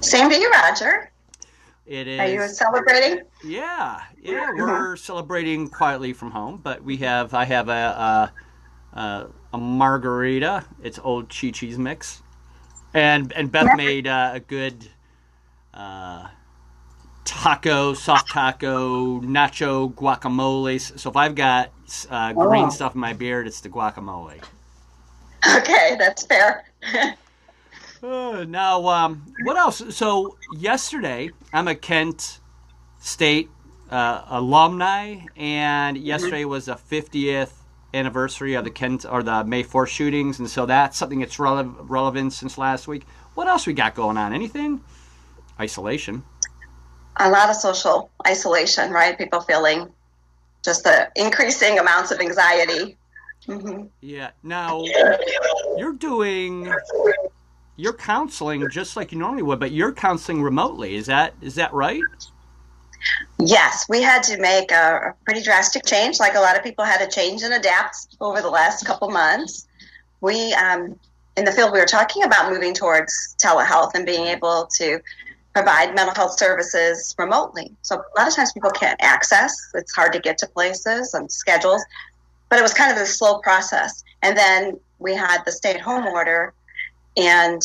Same to you, Roger. It Are you is, celebrating? yeah, Mhm. we're celebrating quietly from home, but I have a margarita. It's old Chi-Chi's mix. And Beth Never. made a good uh, soft taco, nacho guacamole. So if I've got green Oh, stuff in my beard, it's the guacamole. okay, that's fair. Now, what else? So yesterday, I'm a Kent State alumni, and Mhm. yesterday was the 50th anniversary of the Kent or the May 4th shootings, and so that's something that's relevant since last week. What else we got going on? Anything? Isolation. A lot of social isolation, right? People feeling just the increasing amounts of anxiety. Hmm. Yeah. Now you're doing you're counseling just like you normally would, but you're counseling remotely. Is that right? Yes, we had to make a pretty drastic change, like a lot of people had to change and adapt over the last couple months. We, in the field, we were talking about moving towards telehealth and being able to provide mental health services remotely. So a lot of times people can't access, it's hard to get to places and schedules, but it was kind of a slow process. And then we had the stay-at-home order and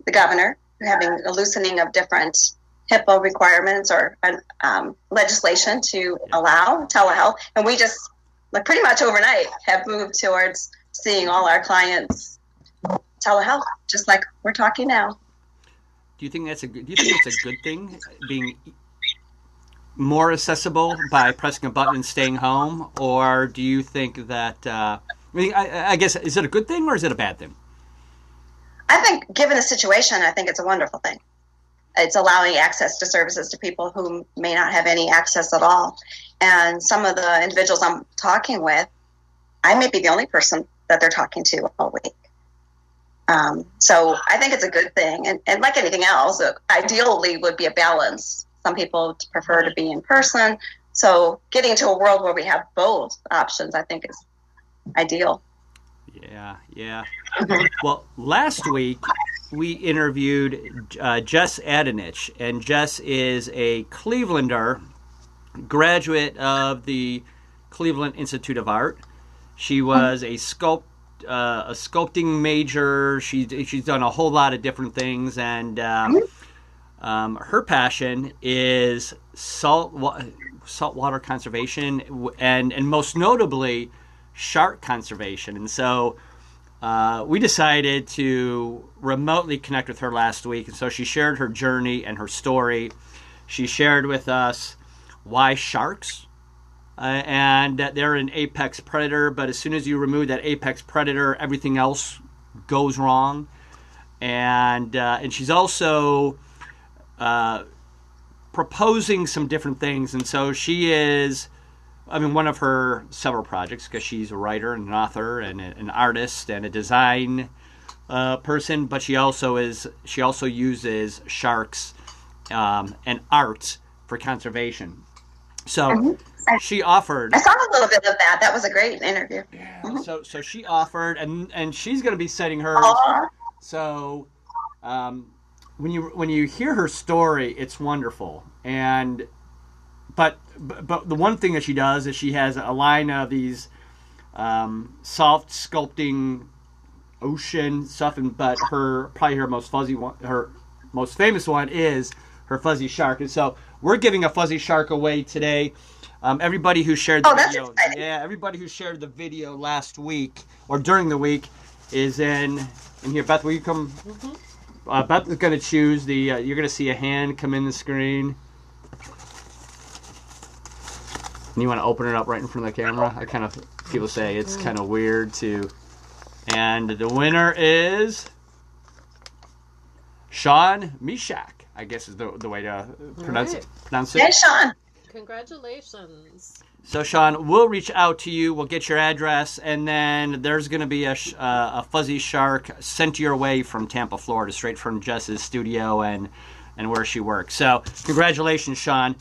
the governor having a loosening of different HIPAA requirements or legislation to Yeah. allow telehealth. And we just, like pretty much overnight, have moved towards seeing all our clients telehealth, just like we're talking now. Do you think it's a good thing being more accessible by pressing a button and staying home, or do you think that? I guess is it a good thing or is it a bad thing? I think, given the situation, I think it's a wonderful thing. It's allowing access to services to people who may not have any access at all. And some of the individuals I'm talking with, I may be the only person that they're talking to all week. So I think it's a good thing. And like anything else, ideally would be a balance. Some people prefer to be in person. So getting to a world where we have both options, I think is ideal. Yeah, yeah. Well, last week we interviewed Jess Adenich, and Jess is a Clevelander, graduate of the Cleveland Institute of Art. She was a sculpting major. She's done a whole lot of different things, and her passion is saltwater conservation, and most notably shark conservation. And so we decided to remotely connect with her last week, and so she shared her journey and her story. She shared with us why sharks, and that they're an apex predator, but as soon as you remove that apex predator, everything else goes wrong. And she's also proposing some different things, and so she is. I mean, one of her several projects, because she's a writer and an author and an artist and a design person, but she also is. She also uses sharks and art for conservation. So Mm-hmm. she offered. I saw a little bit of that. That was a great interview. Yeah. Mm-hmm. So she offered, and she's going to be setting hers. Oh, So um, when you hear her story, it's wonderful. And but the one thing that she does is she has a line of these soft sculpting ocean stuff, and but her probably her most fuzzy one, her most famous one is her fuzzy shark. And so we're giving a fuzzy shark away today. Everybody who shared the that's video, exciting. yeah, everybody who shared the video last week or during the week is in here. Beth, will you come? Beth is going to choose the. You're going to see a hand come in the screen. And you want to open it up right in front of the camera? I kind of people say it's kind of weird to. And the winner is Sean Mishak. I guess is the way to pronounce Right. it. Pronounce Hey, it. Sean. Congratulations. So Sean, we'll reach out to you. We'll get your address, and then there's going to be a fuzzy shark sent your way from Tampa, Florida, straight from Jess's studio and where she works. So congratulations, Sean.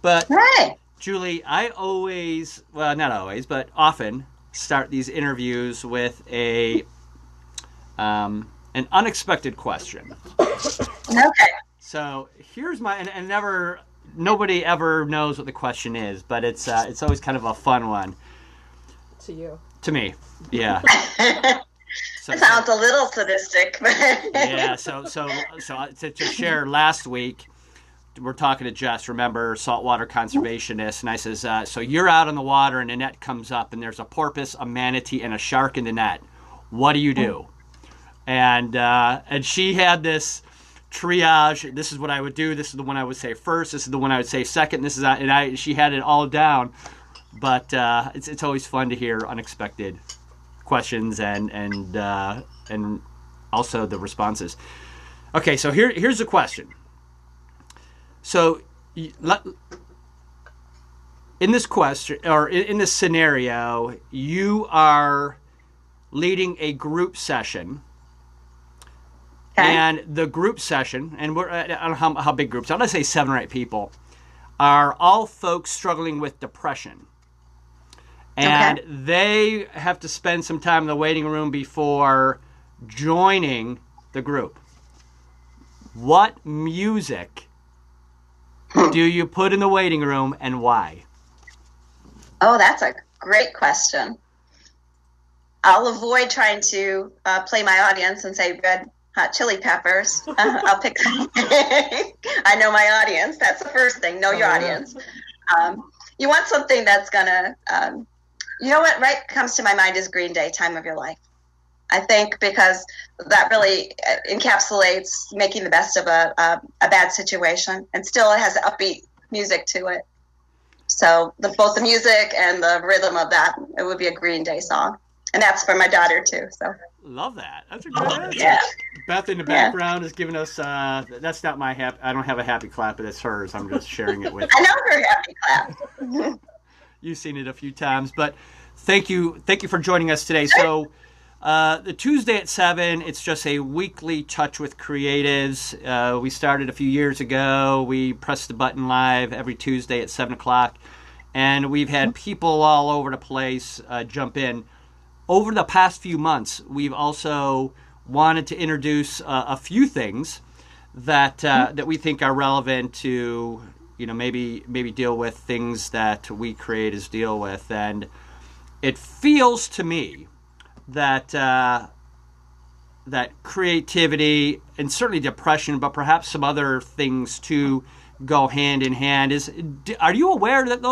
But Hey. Julie, I always, well, not always, but often start these interviews with a an unexpected question. Okay. So here's my and nobody ever knows what the question is, but it's always kind of a fun one. To you. To me, yeah. It sounds a little sadistic, but yeah. So to share, last week we're talking to Jess, remember, saltwater conservationist, and I says, so you're out on the water and a net comes up and there's a porpoise, a manatee, and a shark in the net. What do you do? And she had this triage. This is what I would do. This is the one I would say first. This is the one I would say second. This is she had it all down. But it's always fun to hear unexpected questions and also the responses. Okay, so here's the question. So in this question, or in this scenario, you are leading a group session. Okay. And the group session, and I don't know how big groups, I'm going to say 7 or 8 people, are all folks struggling with depression. And they have to spend some time in the waiting room before joining the group. What music do you put in the waiting room and why? Oh, that's a great question. I'll avoid trying to play my audience and say Red Hot Chili Peppers. I'll pick. I know my audience. That's the first thing. Know your audience. You want something that's gonna. You know what? Right comes to my mind is Green Day, Time of Your Life. I think because that really encapsulates making the best of a bad situation, and still it has upbeat music to it. So both the music and the rhythm of that, it would be a Green Day song. And that's for my daughter, too. So love that. That's a good answer. Yeah. Beth in the background is giving us, that's not my happy, I don't have a happy clap, but it's hers. I'm just sharing it with you. I know her happy clap. You've seen it a few times, but thank you for joining us today. So the Tuesday at 7, it's just a weekly touch with creatives. We started a few years ago. We press the button live every Tuesday at 7 o'clock, and we've had people all over the place jump in. Over the past few months, we've also wanted to introduce a few things that we think are relevant to, maybe deal with things that we creatives deal with. And it feels to me that creativity and certainly depression, but perhaps some other things too, go hand in hand. Are you aware that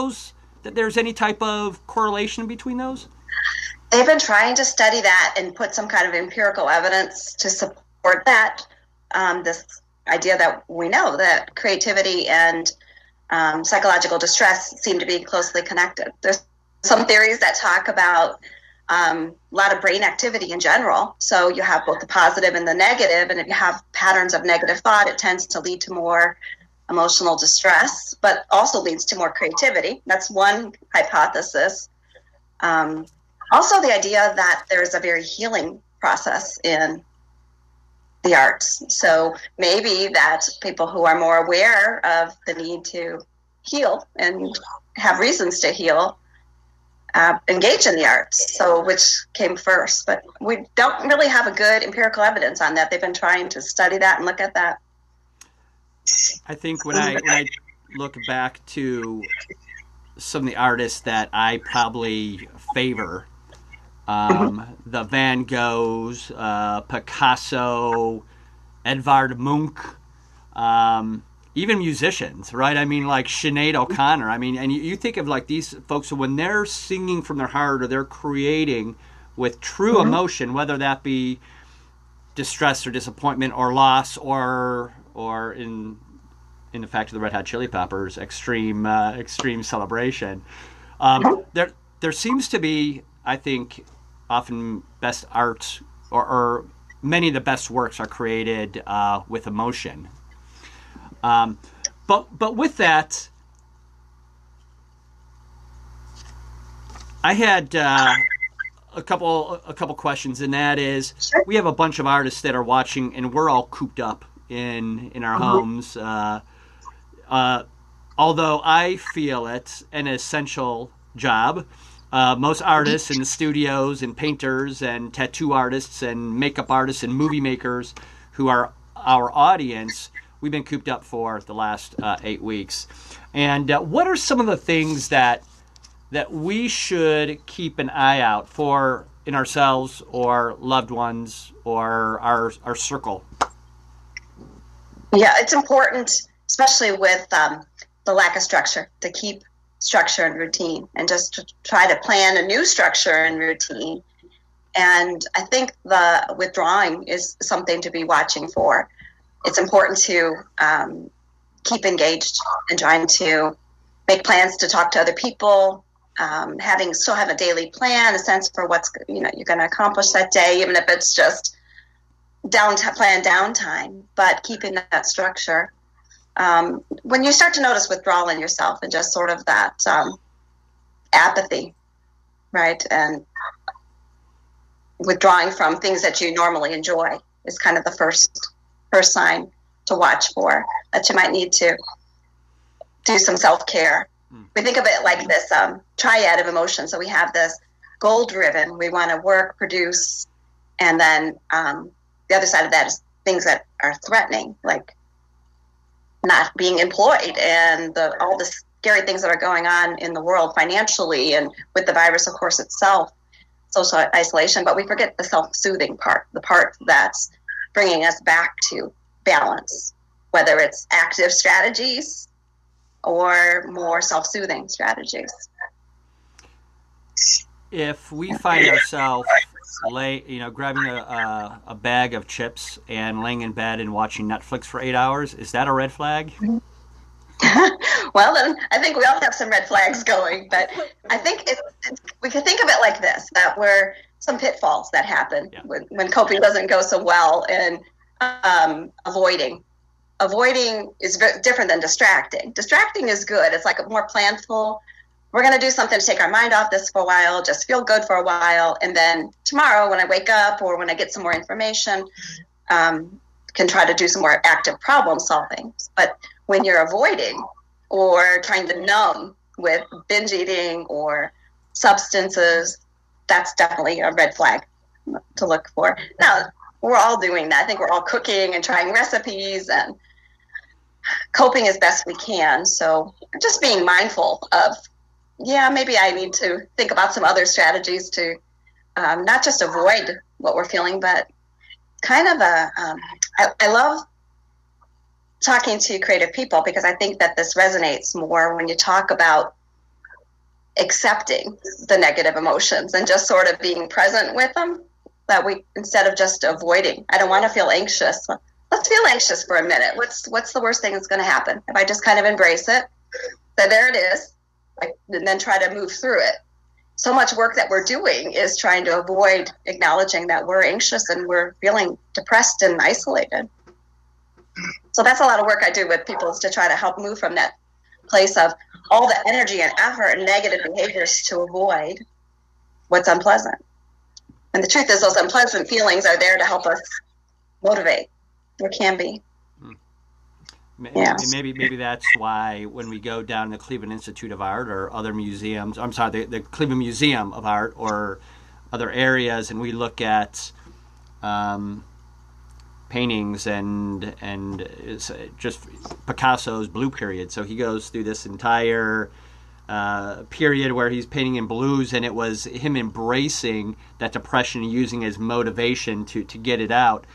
there's any type of correlation between those? They've been trying to study that and put some kind of empirical evidence to support that. This idea that we know that creativity and psychological distress seem to be closely connected. There's some theories that talk about a lot of brain activity in general. So you have both the positive and the negative, and if you have patterns of negative thought, it tends to lead to more emotional distress, but also leads to more creativity. That's one hypothesis. Also, the idea that there's a very healing process in the arts. So maybe that people who are more aware of the need to heal and have reasons to heal engage in the arts. So which came first? But we don't really have a good empirical evidence on that. They've been trying to study that and look at that. I think when I look back to some of the artists that I probably favor, the Van Goghs, Picasso, Edvard Munch, even musicians, right? I mean, like Sinead OConnor. I mean, and you think of like these folks, when they're singing from their heart or they're creating with true emotion, whether that be distress or disappointment or loss or in the fact of the Red Hot Chili Peppers, extreme celebration. There seems to be, I think, often best art or many of the best works are created with emotion. But with that, I had a couple questions, and that is, we have a bunch of artists that are watching, and we're all cooped up in our homes. Although I feel it's an essential job, most artists in the studios and painters and tattoo artists and makeup artists and movie makers who are our audience, we've been cooped up for the last 8 weeks. And what are some of the things that we should keep an eye out for in ourselves or loved ones or our circle? Yeah, it's important, especially with the lack of structure, to keep structure and routine and just to try to plan a new structure and routine. And I think the withdrawing is something to be watching for. It's important to keep engaged and trying to make plans to talk to other people, still have a daily plan, a sense for what's you're going to accomplish that day, even if it's just planned downtime, but keeping that structure. When you start to notice withdrawal in yourself and just sort of that apathy, right, and withdrawing from things that you normally enjoy is kind of the first sign to watch for, that you might need to do some self-care. We think of it like this triad of emotions. So we have this goal-driven, we want to work, produce, and then the other side of that is things that are threatening, like not being employed and all the scary things that are going on in the world financially and with the virus, of course, itself, social isolation. But we forget the self-soothing part, the part that's bringing us back to balance, whether it's active strategies or more self-soothing strategies. If we find ourselves grabbing a bag of chips and laying in bed and watching Netflix for 8 hours, is that a red flag? Well, then I think we all have some red flags going, but I think we can think of it like this, that we're some pitfalls that happen when coping doesn't go so well, and avoiding is very different than distracting. Distracting is good. It's like a more planful. We're going to do something to take our mind off this for a while, just feel good for a while, and then tomorrow when I wake up or when I get some more information, can try to do some more active problem solving. But when you're avoiding or trying to numb with binge eating or substances, that's definitely a red flag to look for. Now, we're all doing that. I think we're all cooking and trying recipes and coping as best we can. So just being mindful of, maybe I need to think about some other strategies to not just avoid what we're feeling, but kind of I love talking to creative people because I think that this resonates more when you talk about accepting the negative emotions and just sort of being present with them, that we, instead of just avoiding. I don't want to feel anxious. Let's feel anxious for a minute. What's the worst thing that's going to happen? If I just kind of embrace it, so there it is, and then try to move through it. So much work that we're doing is trying to avoid acknowledging that we're anxious and we're feeling depressed and isolated. So that's a lot of work I do with people, is to try to help move from that place of all the energy and effort and negative behaviors to avoid what's unpleasant. And the truth is, those unpleasant feelings are there to help us motivate, or can be. Maybe that's why when we go down to the Cleveland Institute of Art or other museums, the Cleveland Museum of Art or other areas, and we look at paintings and it's just Picasso's blue period. So he goes through this entire period where he's painting in blues, and it was him embracing that depression and using it as motivation to get it out.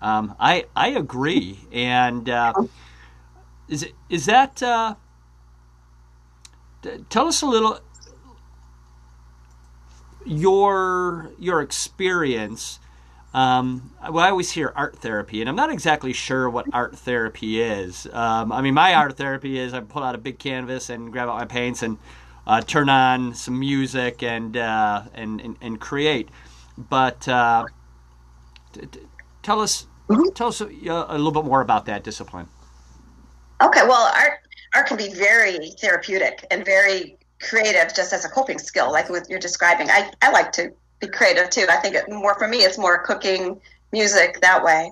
I agree, and is that tell us a little your experience. I always hear art therapy, and I'm not exactly sure what art therapy is. My art therapy is I pull out a big canvas and grab out my paints and turn on some music and create. But tell us a little bit more about that discipline. Okay, well, art can be very therapeutic and very creative, just as a coping skill, like what you're describing. I like to be creative too. I think for me, it's more cooking, music, that way.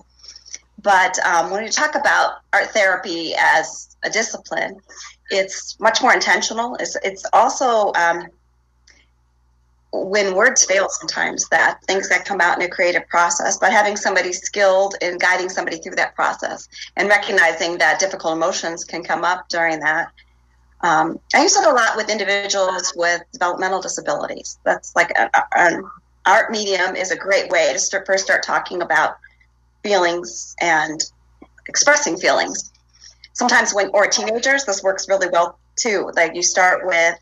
But when you talk about art therapy as a discipline, it's much more intentional. It's also when words fail sometimes, that things that come out in a creative process, but having somebody skilled in guiding somebody through that process and recognizing that difficult emotions can come up during that. I use it a lot with individuals with developmental disabilities. That's like an art medium is a great way to first start talking about feelings and expressing feelings. Sometimes or teenagers, this works really well too. Like you start with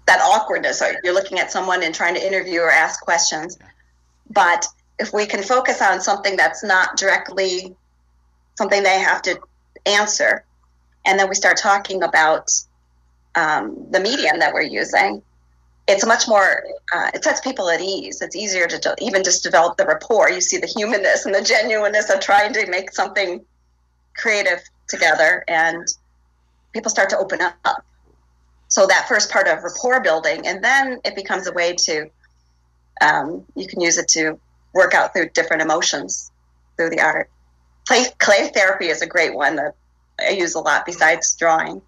that awkwardness, or you're looking at someone and trying to interview or ask questions. But if we can focus on something that's not directly something they have to answer, and then we start talking about the medium that we're using, it's much more, it sets people at ease. It's easier to even just develop the rapport. You see the humanness and the genuineness of trying to make something creative together, and people start to open up. So that first part of rapport building, and then it becomes a way to, you can use it to work out through different emotions through the art. Clay therapy is a great one that I use a lot besides drawing.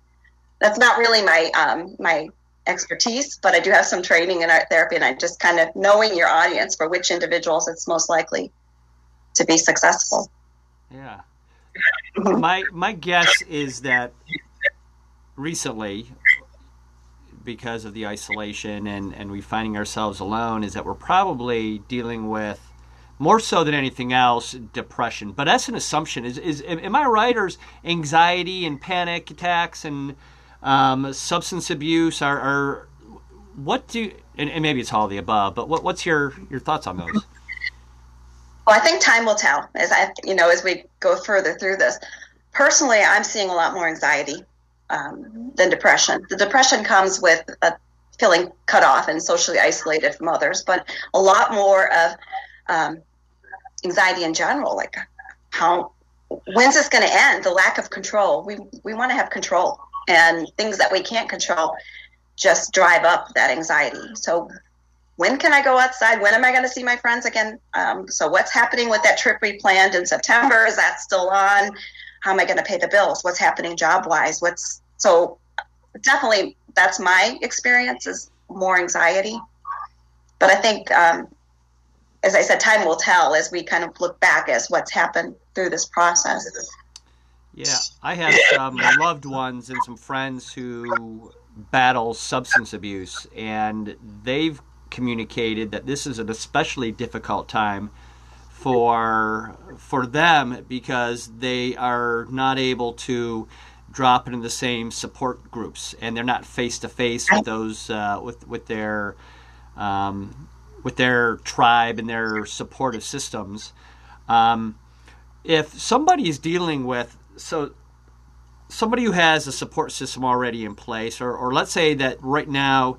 That's not really my expertise, but I do have some training in art therapy, and I just kind of knowing your audience for which individuals it's most likely to be successful. Yeah. My guess is that recently, because of the isolation and we finding ourselves alone, is that we're probably dealing with, more so than anything else, depression. But that's an assumption. Am I right? Or is anxiety and panic attacks and substance abuse are what do, and maybe it's all of the above, but what's your thoughts on those? Well, I think time will tell as we go further through this. Personally, I'm seeing a lot more anxiety than depression. The depression comes with feeling cut off and socially isolated from others, but a lot more of anxiety in general, like when's this going to end? The lack of control. We want to have control, and things that we can't control just drive up that anxiety. So when can I go outside? When am I going to see my friends again? So what's happening with that trip we planned in September? Is that still on? How am I going to pay the bills? What's happening job-wise? So definitely that's my experience, is more anxiety. But I think, as I said, time will tell as we kind of look back as what's happened through this process. Yeah, I have some loved ones and some friends who battle substance abuse, and they've communicated that this is an especially difficult time for them because they are not able to drop into the same support groups, and they're not face to face with those with their tribe and their supportive systems. If somebody is dealing with somebody who has a support system already in place, or let's say that right now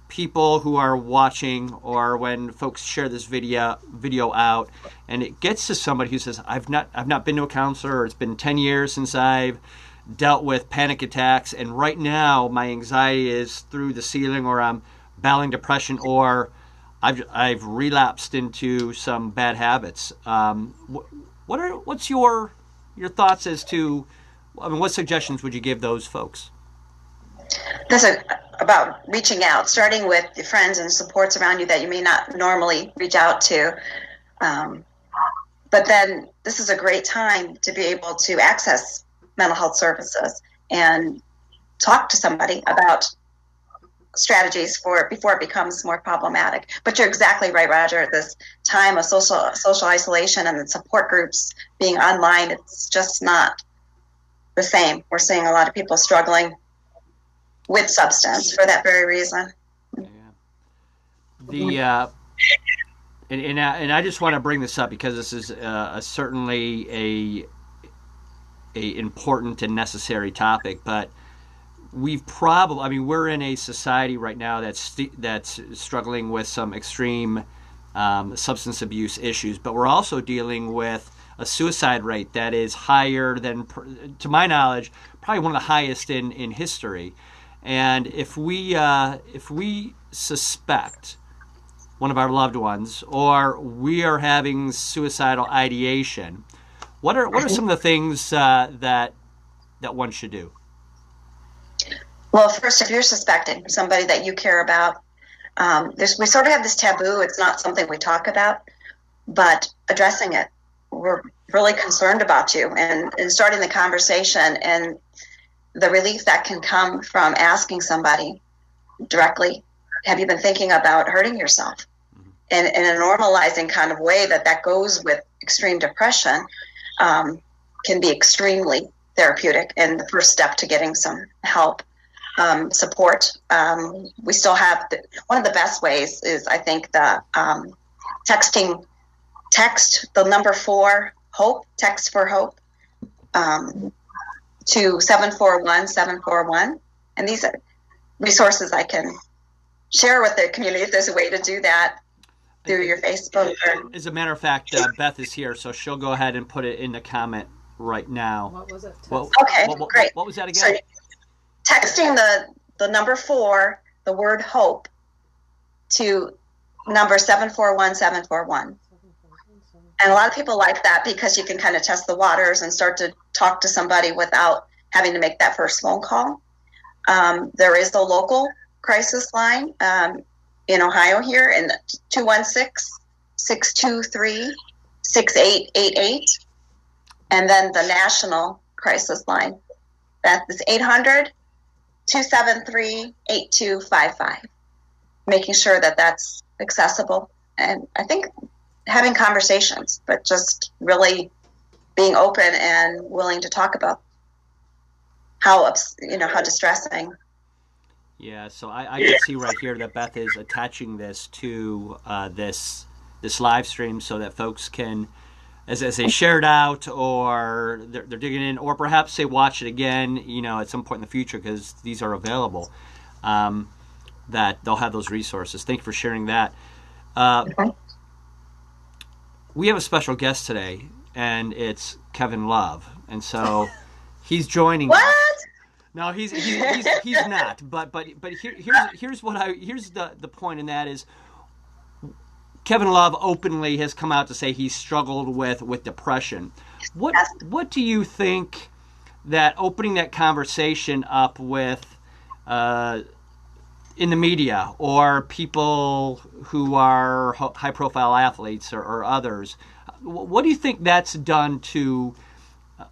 people who are watching, or when folks share this video out and it gets to somebody who says, I've not been to a counselor, or it's been 10 years since I've dealt with panic attacks, and right now my anxiety is through the ceiling, or I'm battling depression, or I've relapsed into some bad habits. What's your thoughts as to, what suggestions would you give those folks? This is about reaching out, starting with your friends and supports around you that you may not normally reach out to. But then this is a great time to be able to access mental health services and talk to somebody about strategies before it becomes more problematic. But you're exactly right, Roger. At this time of social isolation and the support groups being online, it's just not the same. We're seeing a lot of people struggling with substance for that very reason. Yeah. And I just want to bring this up because this is certainly a important and necessary topic, but we're in a society right now that's struggling with some extreme substance abuse issues, but we're also dealing with a suicide rate that is higher than, to my knowledge, probably one of the highest in history. And if we suspect one of our loved ones, or we are having suicidal ideation, what are some of the things that one should do? Well, first, if you're suspecting somebody that you care about, we sort of have this taboo. It's not something we talk about, but addressing it. We're really concerned about you and starting the conversation and the relief that can come from asking somebody directly, have you been thinking about hurting yourself? And in a normalizing kind of way that goes with extreme depression can be extremely therapeutic and the first step to getting some help. Support. We still have one of the best ways is, I think, the text the number 4 hope, text for hope, to 741-741. And these are resources I can share with the community if there's a way to do that through your Facebook. As a matter of fact, Beth is here, so she'll go ahead and put it in the comment right now. What was it? Great. What was that again? So, texting the number 4, the word hope, to number 741-741. And a lot of people like that because you can kind of test the waters and start to talk to somebody without having to make that first phone call. There is the local crisis line in Ohio here in 216-623-6888. And then the national crisis line. That is 800-273-8255. Making sure that that's accessible. And I think having conversations, but just really being open and willing to talk about how distressing. Yeah, so I can see right here that Beth is attaching this to this live stream so that folks can, as they share it out, or they're digging in, or perhaps they watch it again, at some point in the future, because these are available, that they'll have those resources. Thank you for sharing that. We have a special guest today, and it's Kevin Love, and so he's joining us. No, he's not. But here's the point, and that is Kevin Love openly has come out to say he's struggled with depression. What do you think that opening that conversation up with in the media or people who are high profile athletes or others, what do you think that's done to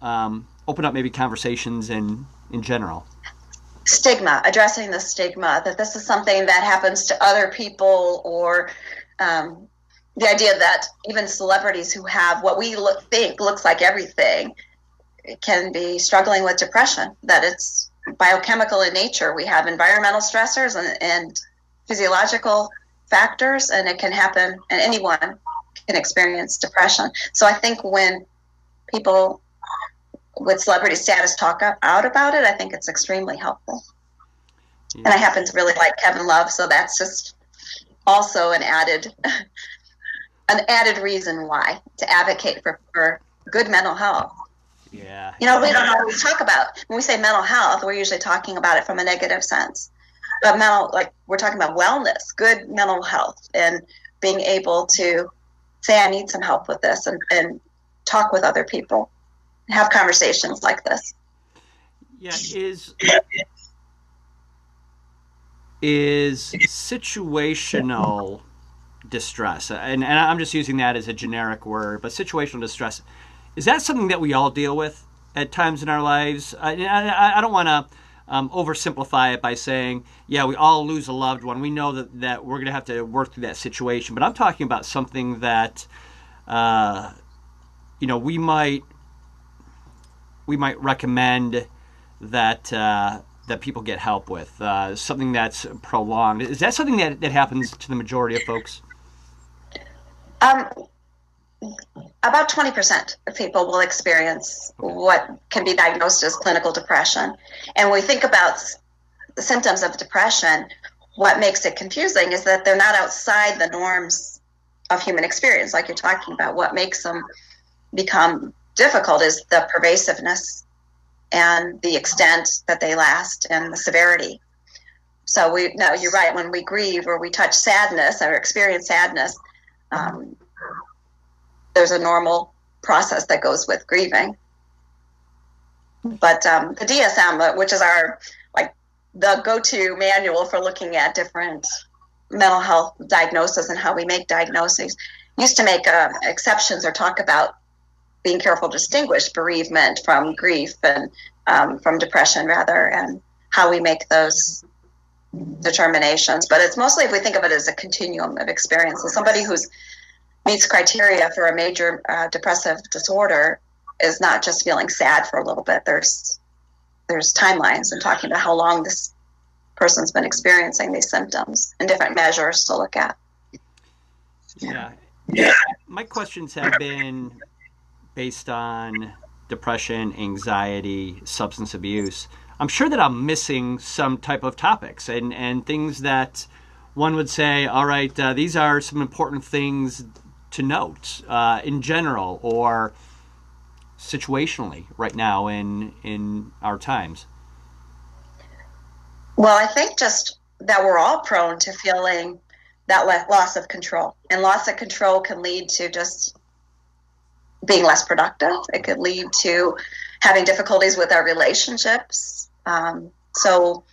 open up maybe conversations in general? Stigma, addressing the stigma that this is something that happens to other people, or the idea that even celebrities who have what we think looks like everything can be struggling with depression, that it's biochemical in nature. We have environmental stressors and physiological factors, and it can happen, and anyone can experience depression. So I think when people with celebrity status talk out about it, I think it's extremely helpful. Yeah. And I happen to really like Kevin Love, so that's just also an added reason why to advocate for good mental health. Yeah. We don't always talk about, when we say mental health, we're usually talking about it from a negative sense. But we're talking about wellness, good mental health, and being able to say, I need some help with this, and talk with other people, have conversations like this. Yeah, is situational distress, and I'm just using that as a generic word, but situational distress, is that something that we all deal with at times in our lives? I don't want to oversimplify it by saying, yeah, we all lose a loved one. We know that we're going to have to work through that situation. But I'm talking about something that, we might recommend that people get help with, something that's prolonged. Is that something that happens to the majority of folks? About 20% of people will experience what can be diagnosed as clinical depression. And when we think about the symptoms of depression, what makes it confusing is that they're not outside the norms of human experience, like you're talking about. What makes them become difficult is the pervasiveness and the extent that they last and the severity. So you're right, when we grieve or we touch sadness or experience sadness, there's a normal process that goes with grieving. But the DSM, which is our the go-to manual for looking at different mental health diagnoses and how we make diagnoses, used to make exceptions or talk about being careful to distinguish bereavement from grief and from depression, rather, and how we make those determinations. But it's mostly, if we think of it as a continuum of experiences, somebody who meets criteria for a major depressive disorder is not just feeling sad for a little bit. There's timelines and talking about how long this person's been experiencing these symptoms and different measures to look at. Yeah. My questions have been based on depression, anxiety, substance abuse. I'm sure that I'm missing some type of topics and things that one would say, all right, these are some important things to note in general or situationally right now in our times. Well, I think just that we're all prone to feeling that loss of control. And loss of control can lead to just being less productive. It could lead to having difficulties with our relationships. So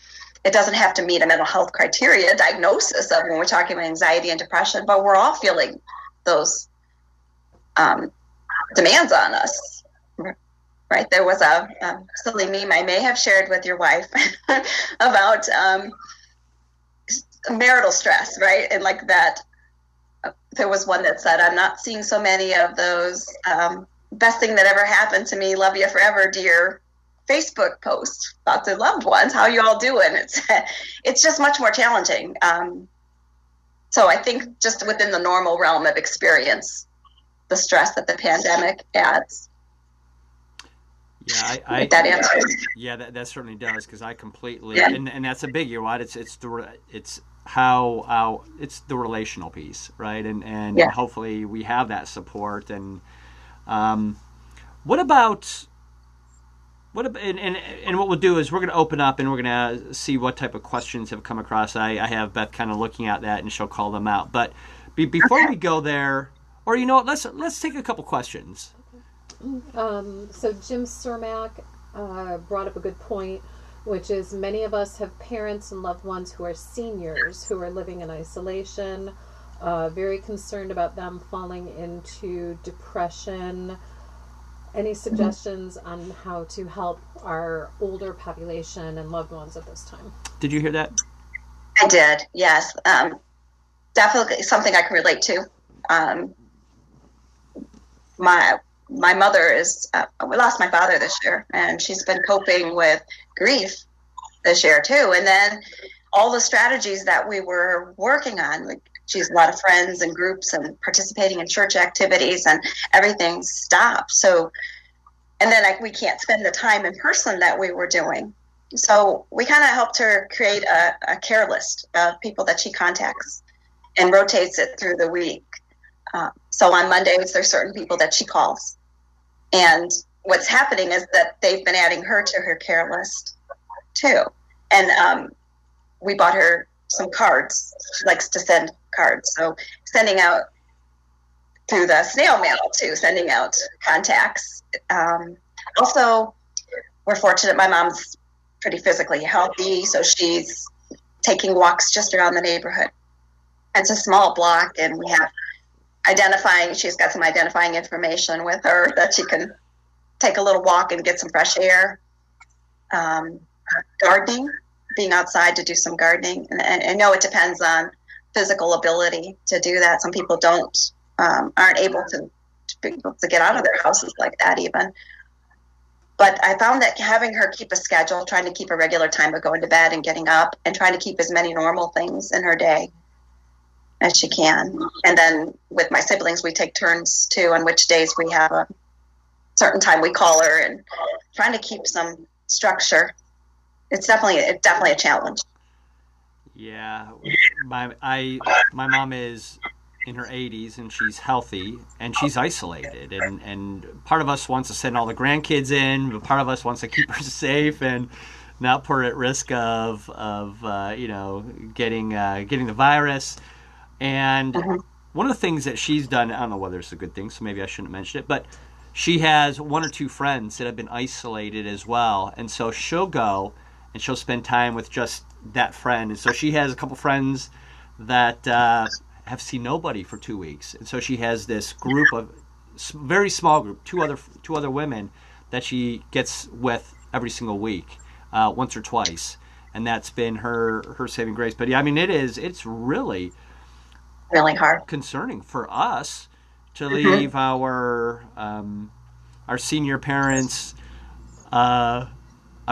it doesn't have to meet a mental health criteria diagnosis of when we're talking about anxiety and depression, but we're all feeling those demands on us. Right? There was a silly meme I may have shared with your wife about marital stress, right? And like that, there was one that said, I'm not seeing so many of those best thing that ever happened to me, love you forever, dear Facebook posts about their loved ones. How you all doing? It's just much more challenging. So I think just within the normal realm of experience, the stress that the pandemic adds. Yeah, that answers. Yeah, that certainly does, because I completely and that's a biggie, right? It's the relational piece, right? And hopefully we have that support. And what about and what we'll do is we're going to open up and we're going to see what type of questions have come across. I have Beth kind of looking at that, and she'll call them out. But before we go there, or you know what, let's take a couple questions. So Jim Cermak brought up a good point, which is many of us have parents and loved ones who are seniors who are living in isolation, very concerned about them falling into depression. Any suggestions on how to help our older population and loved ones at this time? Did you hear that? I did, yes. Definitely something I can relate to. My mother we lost my father this year, and she's been coping with grief this year too. And then all the strategies that we were working on, like she's a lot of friends and groups and participating in church activities, and everything stopped. So, and then we can't spend the time in person that we were doing. So we kind of helped her create a care list of people that she contacts and rotates it through the week. So on Mondays, there's certain people that she calls. And what's happening is that they've been adding her to her care list too. And we bought her some cards. She likes to send cards. So sending out through the snail mail too, sending out contacts. Also, we're fortunate my mom's pretty physically healthy, so she's taking walks just around the neighborhood. It's a small block, and we have she's got some identifying information with her that she can take a little walk and get some fresh air. Gardening, being outside to do some gardening. And I know it depends on physical ability to do that. Some people aren't able to get out of their houses like that even. But I found that having her keep a schedule, trying to keep a regular time of going to bed and getting up, and trying to keep as many normal things in her day as she can. And then with my siblings, we take turns too on which days we have a certain time we call her, and trying to keep some structure. It's definitely a challenge. Yeah, my mom is in her 80s, and she's healthy, and she's isolated, and part of us wants to send all the grandkids in, but part of us wants to keep her safe and not put her at risk of getting the virus. And one of the things that she's done, I don't know whether it's a good thing, so maybe I shouldn't mention it, but she has one or two friends that have been isolated as well, and so she'll go and she'll spend time with just that friend. And so she has a couple friends that have seen nobody for 2 weeks, and so she has this group of very small group, two other women that she gets with every single week, once or twice, and that's been her saving grace. But yeah, I mean, it's really hard, concerning for us to leave our senior parents. I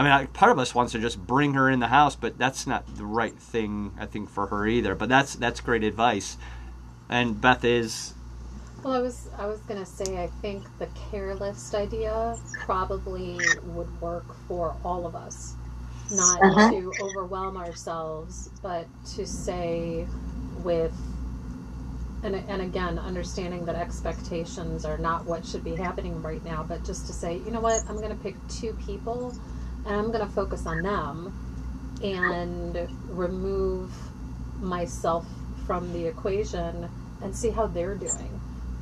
mean, part of us wants to just bring her in the house, but that's not the right thing, I think, for her either. But that's great advice. And Beth is. Well, I was gonna say, I think the care list idea probably would work for all of us. Not to overwhelm ourselves, but to say with, and again, understanding that expectations are not what should be happening right now, but just to say, you know what, I'm gonna pick 2 people and I'm gonna focus on them and remove myself from the equation and see how they're doing.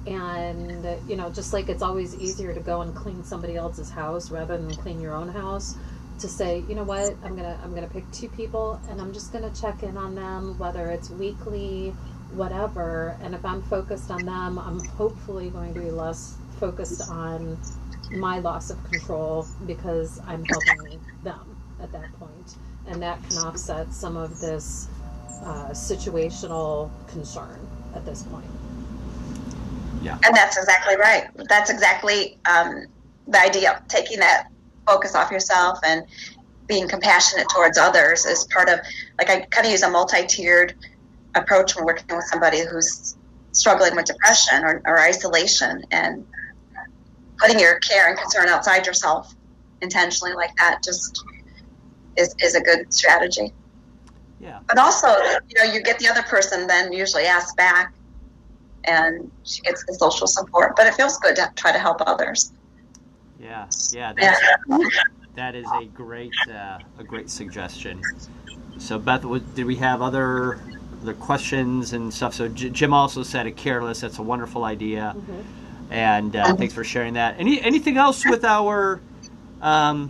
And, you know, just like it's always easier to go and clean somebody else's house rather than clean your own house, to say, you know what, I'm gonna pick 2 people and I'm just gonna check in on them, whether it's weekly, whatever. And if I'm focused on them, I'm hopefully going to be less focused on my loss of control because I'm helping them at that point. And that can offset some of this situational concern at this point. Yeah. And that's exactly right. That's exactly the idea of taking that focus off yourself and being compassionate towards others is part of, like, I kind of use a multi-tiered approach when working with somebody who's struggling with depression or isolation, and putting your care and concern outside yourself intentionally like that just is a good strategy. Yeah. But also, you know, you get the other person then usually asks back, and she gets the social support. But it feels good to try to help others. Yeah, that is a great suggestion. So Beth, did we have other questions and stuff? So Jim also said a care list. That's a wonderful idea, and thanks for sharing that. Anything else with our I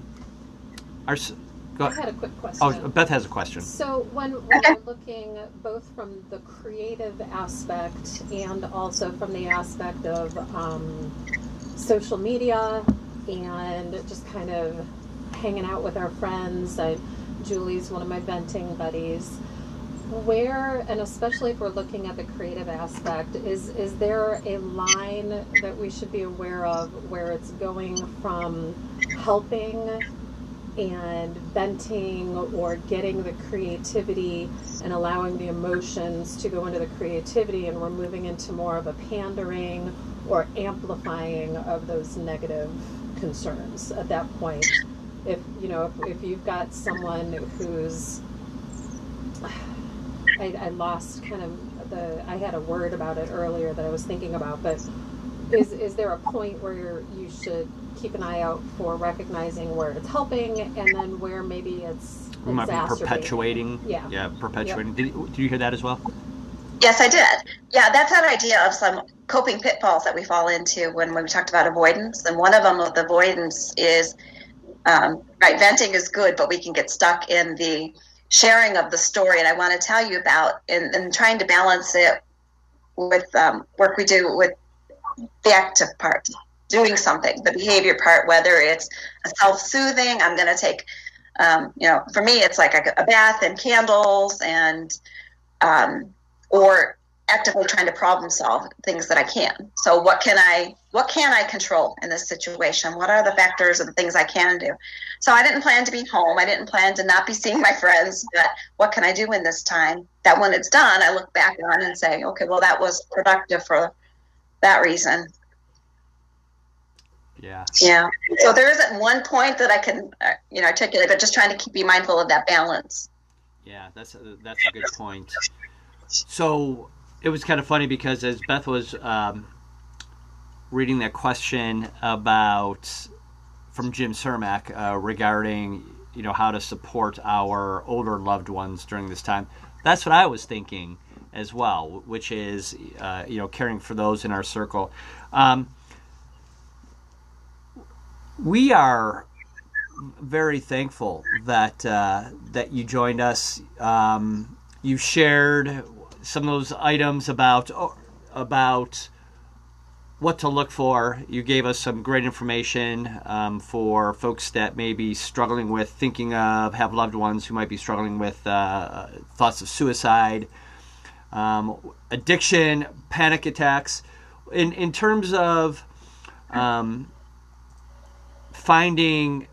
had a quick question. Oh, Beth has a question. So when we're looking both from the creative aspect and also from the aspect of social media and just kind of hanging out with our friends, Julie's one of my venting buddies, where, and especially if we're looking at the creative aspect, is there a line that we should be aware of where it's going from helping and venting or getting the creativity and allowing the emotions to go into the creativity, and we're moving into more of a pandering or amplifying of those negative concerns at that point? If you've got someone who's, I lost kind of I had a word about it earlier that I was thinking about, but is there a point where you should keep an eye out for recognizing where it's helping and then where maybe it's we might be perpetuating? Yeah, perpetuating. Yep. Did you hear that as well? Yes, I did. Yeah, that's that idea of some coping pitfalls that we fall into when we talked about avoidance. And one of them with avoidance is, venting is good, but we can get stuck in the sharing of the story. And I want to tell you about and trying to balance it with work we do with the active part, doing something, the behavior part, whether it's a self-soothing, I'm going to take, for me, it's like a bath and candles and, or actively trying to problem solve things that I can. So what can I control in this situation? What are the factors of the things I can do? So I didn't plan to be home. I didn't plan to not be seeing my friends, but what can I do in this time that when it's done, I look back on and say, okay, well, that was productive for that reason. Yeah. So there isn't one point that I can, articulate, but just trying to be mindful of that balance. Yeah, that's a good point. So it was kind of funny because as Beth was reading that question from Jim Cermak regarding how to support our older loved ones during this time, that's what I was thinking as well, which is caring for those in our circle. We are very thankful that that you joined us. You shared some of those items about what to look for. You gave us some great information for folks that may be struggling with have loved ones who might be struggling with thoughts of suicide, addiction, panic attacks. In terms of finding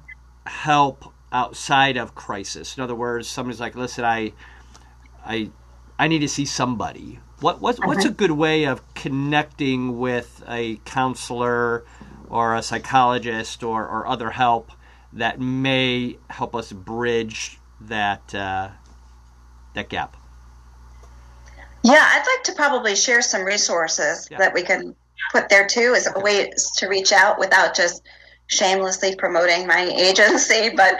help outside of crisis. In other words, somebody's like, listen, I need to see somebody. What's a good way of connecting with a counselor or a psychologist or other help that may help us bridge that gap? Yeah, I'd like to probably share some resources that we can put there too as a way to reach out without just shamelessly promoting my agency. But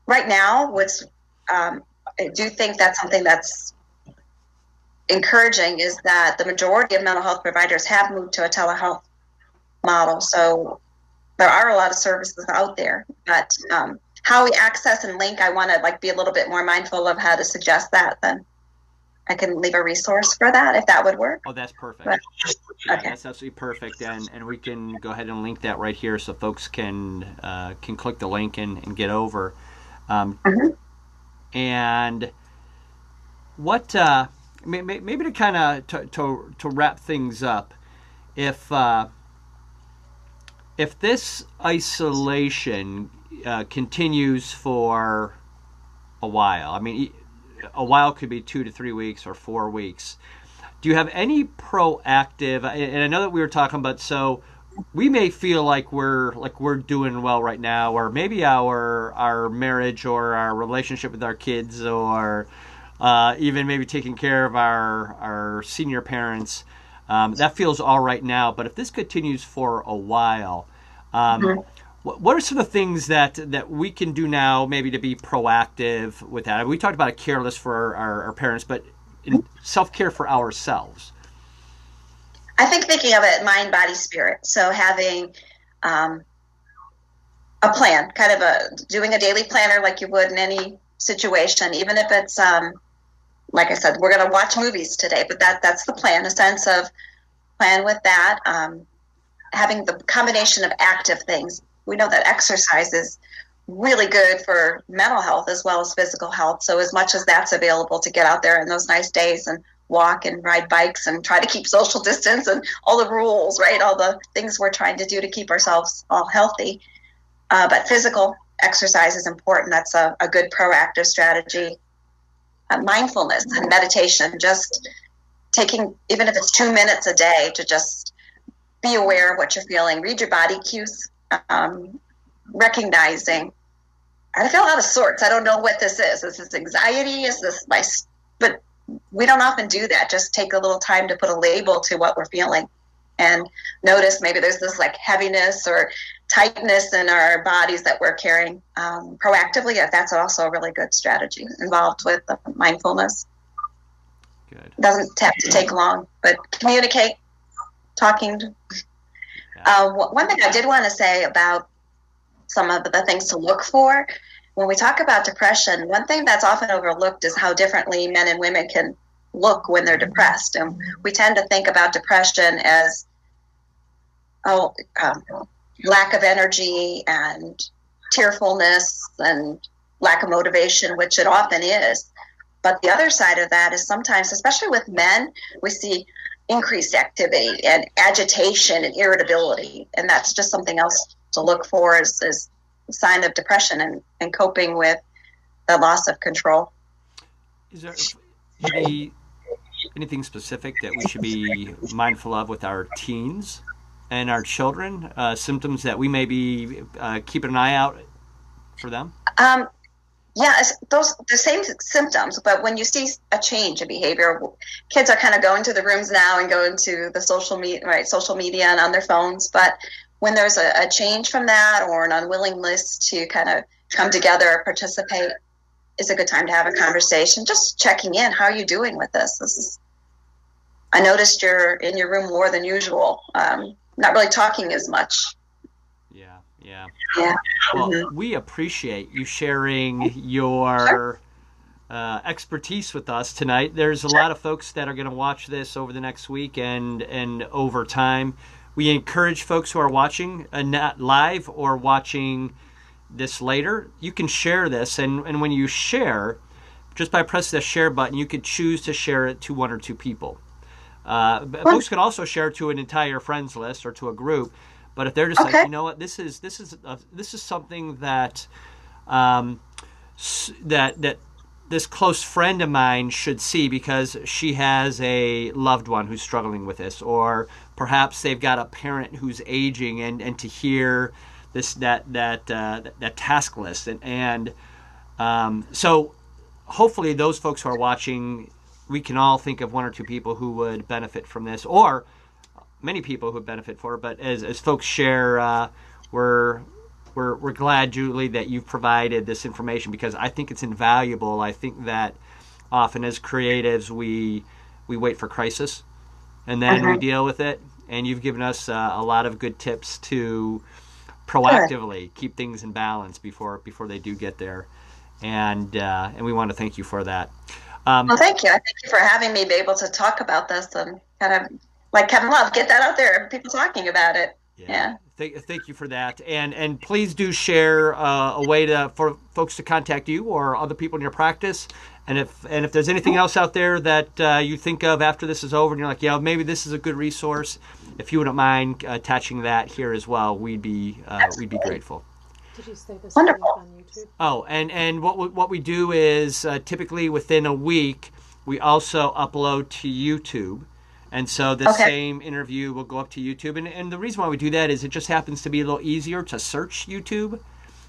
right now, I do think that's something that's encouraging is that the majority of mental health providers have moved to a telehealth model. So there are a lot of services out there, but how we access and link, I want to be a little bit more mindful of how to suggest that. Then I can leave a resource for that if that would work. Oh, that's perfect. Okay. That's absolutely perfect, and we can go ahead and link that right here so folks can click the link and get over. And what maybe to kind of to wrap things up, if this isolation continues for a while, I mean, a while could be 2 to 3 weeks or 4 weeks. Do you have any proactive? And I know that we were talking about, so we may feel like we're doing well right now, or maybe our marriage or our relationship with our kids, or even maybe taking care of our senior parents, that feels all right now. But if this continues for a while, what are some of the things that we can do now, maybe to be proactive with that? We talked about a care list for our parents, but in self-care for ourselves. I think thinking of it mind, body, spirit. So having a plan, kind of doing a daily planner like you would in any situation, even if it's like I said, we're going to watch movies today, but that's the plan, a sense of plan with that. Having the combination of active things. We know that exercise is really good for mental health as well as physical health. So as much as that's available to get out there in those nice days and walk and ride bikes and try to keep social distance and all the rules, right? All the things we're trying to do to keep ourselves all healthy. But physical exercise is important. That's a good proactive strategy. Mindfulness and meditation, just taking, even if it's 2 minutes a day, to just be aware of what you're feeling, read your body cues, recognizing, I feel out of sorts. I don't know what this is. Is this anxiety? Is this but we don't often do that. Just take a little time to put a label to what we're feeling and notice maybe there's this heaviness or tightness in our bodies that we're carrying proactively. That's also a really good strategy involved with mindfulness. Good. Doesn't have to take long, but communicate, talking. One thing I did want to say about some of the things to look for when we talk about depression, one thing that's often overlooked is how differently men and women can look when they're depressed. And we tend to think about depression as lack of energy and tearfulness and lack of motivation, which it often is. But the other side of that is sometimes, especially with men, we see increased activity and agitation and irritability. And that's just something else to look for as a sign of depression and coping with the loss of control. Is there anything specific that we should be mindful of with our teens and our children? Symptoms that we may be keeping an eye out for them? Yeah, the same symptoms, but when you see a change in behavior, kids are kind of going to the rooms now and going to the social media and on their phones. But when there's a change from that or an unwillingness to kind of come together or participate, is a good time to have a conversation. Just checking in. How are you doing with this? I noticed you're in your room more than usual. Not really talking as much. Yeah. Yeah. Yeah. Well, Mhm. we appreciate you sharing your expertise with us tonight. There's a lot of folks that are going to watch this over the next week and over time. We encourage folks who are watching not live or watching this later, you can share this. And when you share, just by pressing the share button, you could choose to share it to one or two people. Folks could also share to an entire friends list or to a group. But if they're just like, Okay. you know what, this is something that that this close friend of mine should see because she has a loved one who's struggling with this, or perhaps they've got a parent who's aging, and to hear that task list, and so hopefully those folks who are watching, we can all think of one or two people who would benefit from this, or many people who would benefit for it. But as folks share, we're glad, Julie, that you've provided this information because I think it's invaluable. I think that often as creatives we wait for crisis and then we deal with it. And you've given us a lot of good tips to proactively keep things in balance before they do get there. And we want to thank you for that. Well, thank you. I thank you for having me be able to talk about this and kind of, like Kevin Love, get that out there, people talking about it. Yeah. Thank you for that, and please do share a way for folks to contact you or other people in your practice. And if there's anything else out there that you think of after this is over, and you're like, yeah, maybe this is a good resource, if you wouldn't mind attaching that here as well, we'd be grateful. Did you say this Wonderful. on YouTube? Oh, and what we do is typically within a week we also upload to YouTube. And so the same interview will go up to YouTube. And the reason why we do that is it just happens to be a little easier to search YouTube,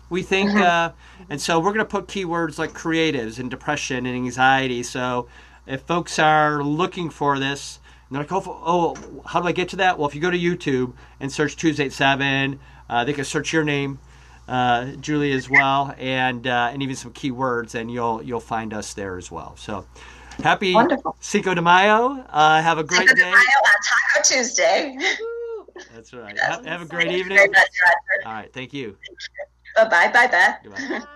we think. And so we're going to put keywords like creatives and depression and anxiety. So if folks are looking for this, and they're like, oh, how do I get to that? Well, if you go to YouTube and search Tues 87, they can search your name, Julie, as well, and even some keywords, and you'll find us there as well. So happy Wonderful. Cinco de Mayo. Have a great Cinco de day. Mayo on Taco Tuesday. That's right. Have a great evening. Very much, Roger. All right. Thank you. Bye-bye. Bye, Beth. Goodbye. Bye.